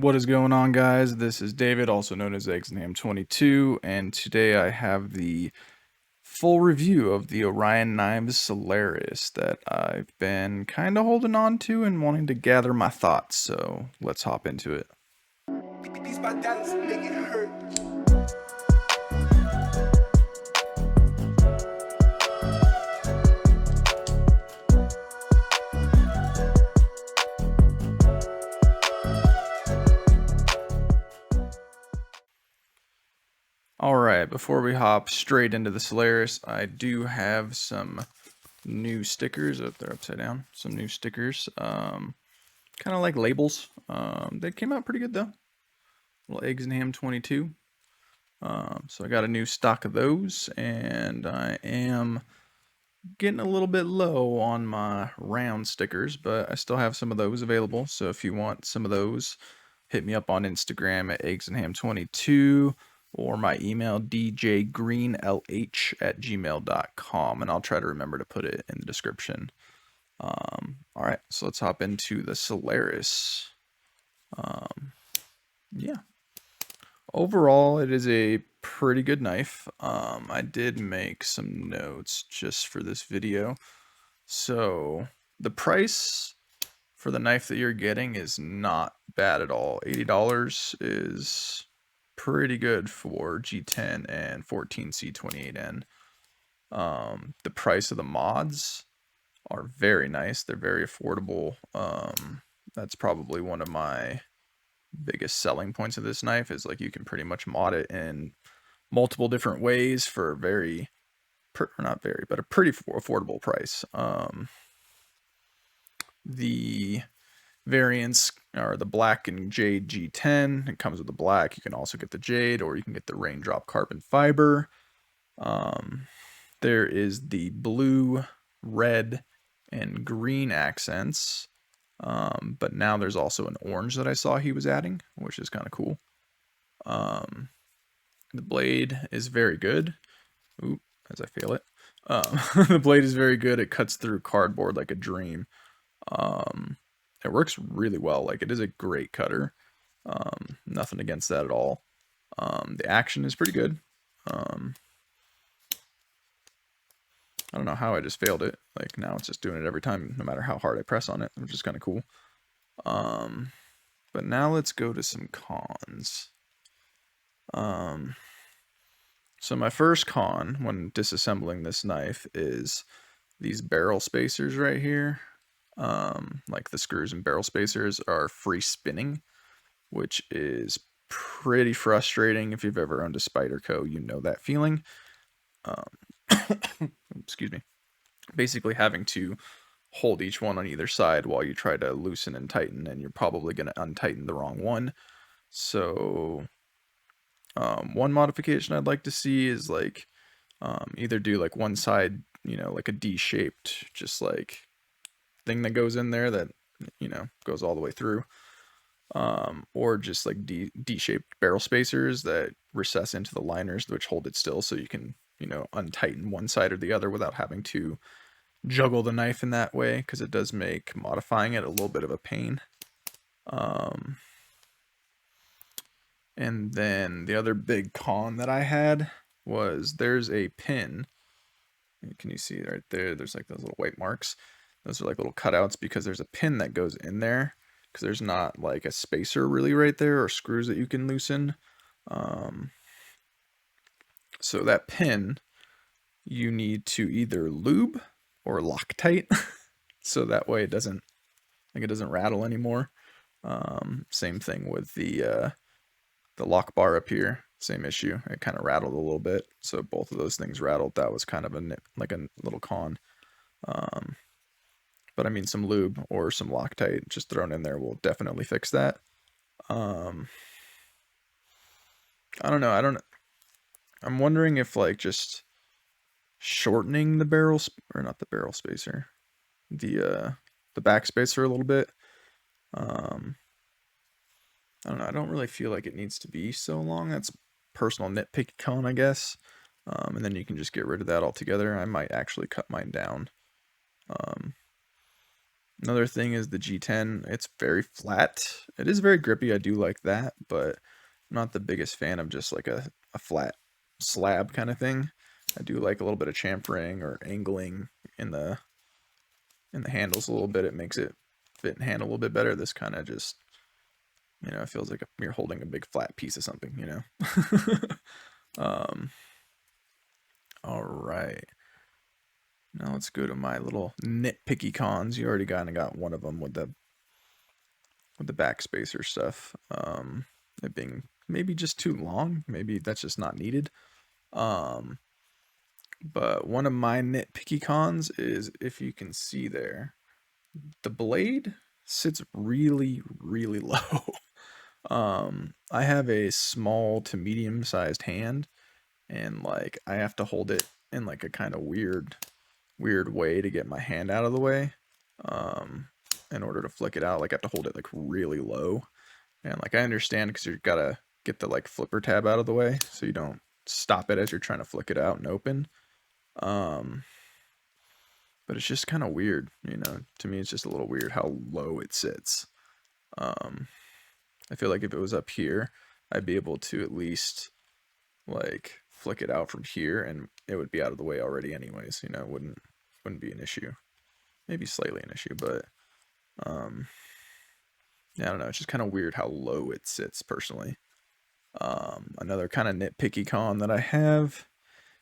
What is going on, guys? This is David, also known as EggsandHam22, and today I have the full review of the Orion Knives Solaris that I've been kind of holding on to and wanting to gather my thoughts, so let's hop into it. These my dollars make it hurt. Alright, before we hop straight into the Solaris, I do have some new stickers. Oh, they're upside down. Some new stickers. Kind of like labels. They came out pretty good, though. Little EggsandHam22. So I got a new stock of those, and I am getting a little bit low on my round stickers, but I still have some of those available. So if you want some of those, hit me up on Instagram at EggsandHam22 or my email djgreenlh@gmail.com, and I'll try to remember to put it in the description. Alright, so let's hop into the Solaris. Yeah. Overall, it is a pretty good knife. I did make some notes just for this video. So the price for the knife that you're getting is not bad at all. $80 is pretty good for G10 and 14C28N. The price of the mods are very nice. They're very affordable. That's probably one of my biggest selling points of this knife is like you can pretty much mod it in multiple different ways for a very, not very, but a pretty affordable price. The variants are the black and jade G10. It comes with the black. You can also get the jade, or you can get the raindrop carbon fiber. There is the blue, red, and green accents. But now there's also an orange that I saw he was adding, which is kind of cool. The blade is very good. Oop, as I feel it. The blade is very good. It cuts through cardboard like a dream. It works really well. Like, it is a great cutter. Nothing against that at all. The action is pretty good. I don't know how I just failed it. Like, now it's just doing it every time, no matter how hard I press on it, which is kind of cool. But now let's go to some cons. So my first con when disassembling this knife is these barrel spacers right here. Like the screws and barrel spacers are free spinning, which is pretty frustrating. If you've ever owned a Spyderco, you know that feeling. Excuse me. Basically having to hold each one on either side while you try to loosen and tighten, and you're probably going to untighten the wrong one. So one modification I'd like to see is like either do like one side, you know, like a D-shaped just like thing that goes in there that, you know, goes all the way through, or just like D-shaped barrel spacers that recess into the liners, which hold it still, so you can, you know, untighten one side or the other without having to juggle the knife in that way, because it does make modifying it a little bit of a pain. And then the other big con that I had was there's a pin. Can you see right there? There's like those little white marks. Those are like little cutouts because there's a pin that goes in there, because there's not like a spacer really right there or screws that you can loosen. So that pin you need to either lube or Loctite, so that way it doesn't rattle anymore. Same thing with the lock bar up here, same issue. It kind of rattled a little bit, so both of those things rattled. That was kind of like a little con. But I mean, some lube or some Loctite just thrown in there will definitely fix that. I don't know. I'm wondering if like just shortening the barrel, or not the barrel spacer, the back spacer a little bit. I don't know. I don't really feel like it needs to be so long. That's personal nitpicky con, I guess. And then you can just get rid of that altogether. I might actually cut mine down. Another thing is the G10. It's very flat. It is very grippy. I do like that, but I'm not the biggest fan of just like a flat slab kind of thing. I do like a little bit of chamfering or angling in the handles a little bit. It makes it fit and handle a little bit better. This kind of just, you know, it feels like you're holding a big flat piece of something, you know. All right. Now let's go to my little nitpicky cons. You already kind of got one of them with the backspacer stuff. It being maybe just too long. Maybe that's just not needed. But one of my nitpicky cons is, if you can see there, the blade sits really, really low. I have a small to medium sized hand, and like I have to hold it in like a kind of weird way to get my hand out of the way. In order to flick it out, like I have to hold it like really low. And like I understand, because you've got to get the like flipper tab out of the way so you don't stop it as you're trying to flick it out and open. But it's just kind of weird, you know. To me, it's just a little weird how low it sits. I feel like if it was up here, I'd be able to at least like flick it out from here, and it would be out of the way already anyways, you know. It wouldn't be an issue. Maybe slightly an issue, but yeah, I don't know. It's just kind of weird how low it sits personally. Another kind of nitpicky con that I have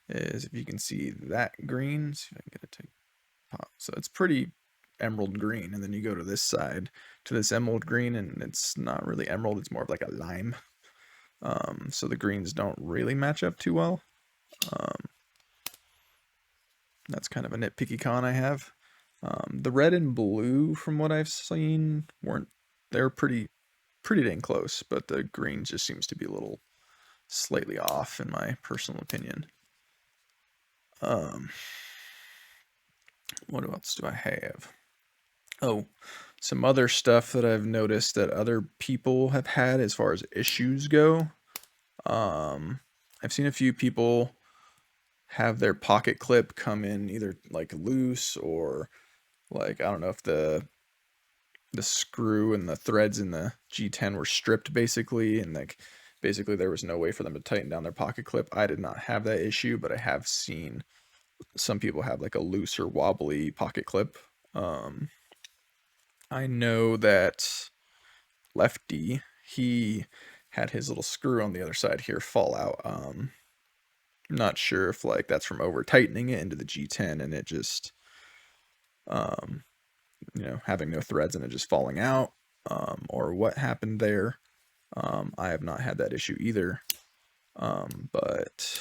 is, if you can see that green, see if I can get it to pop. So it's pretty emerald green, and then you go to this side to this emerald green, and it's not really emerald, it's more of like a lime. So the greens don't really match up too well. That's kind of a nitpicky con I have. The red and blue, from what I've seen, they're pretty dang close, but the green just seems to be a little slightly off in my personal opinion. What else do I have? Oh, some other stuff that I've noticed that other people have had as far as issues go. I've seen a few people have their pocket clip come in either like loose, or like, I don't know if the screw and the threads in the G10 were stripped basically, and like basically there was no way for them to tighten down their pocket clip. I did not have that issue, but I have seen some people have like a loose or wobbly pocket clip. I know that Lefty, he had his little screw on the other side here fall out. I'm not sure if like that's from over tightening it into the G10 and it just, you know, having no threads and it just falling out, or what happened there. I have not had that issue either, but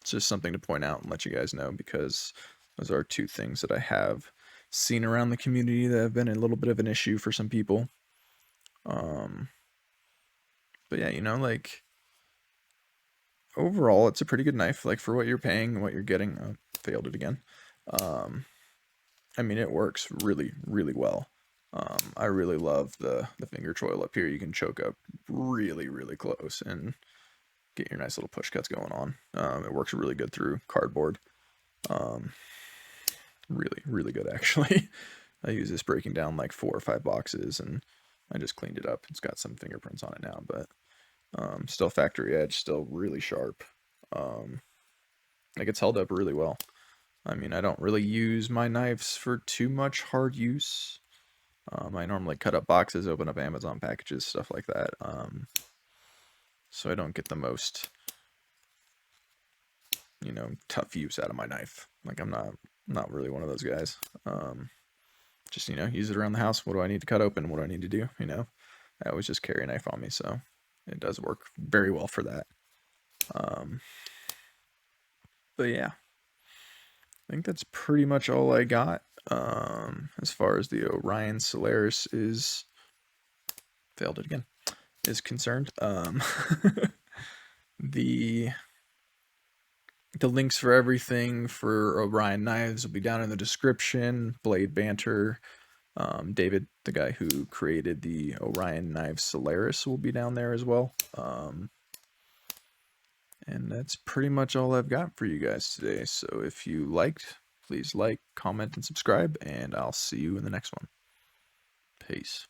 it's just something to point out and let you guys know, because those are two things that I have seen around the community that have been a little bit of an issue for some people. But yeah, you know, like overall it's a pretty good knife, like for what you're paying and what you're getting. Failed it again. I mean, it works really, really well. I really love the finger choil up here. You can choke up really, really close and get your nice little push cuts going on. It works really good through cardboard. Really, really good actually. I use this breaking down like 4 or 5 boxes, and I just cleaned it up. It's got some fingerprints on it now, but still factory edge, still really sharp. Like it's held up really well. I mean, I don't really use my knives for too much hard use. I normally cut up boxes, open up Amazon packages, stuff like that. So I don't get the most, you know, tough use out of my knife. Like I'm not really one of those guys. Just, you know, use it around the house. What do I need to cut open? What do I need to do? You know, I always just carry a knife on me, so it does work very well for that. But yeah, I think that's pretty much all I got. As far as the Orion Solaris is, failed it again, is concerned. The links for everything for Orion Knives will be down in the description. Blade Banter, David, the guy who created the Orion Knives Solaris, will be down there as well. And that's pretty much all I've got for you guys today. So if you liked, please like, comment, and subscribe, and I'll see you in the next one. Peace.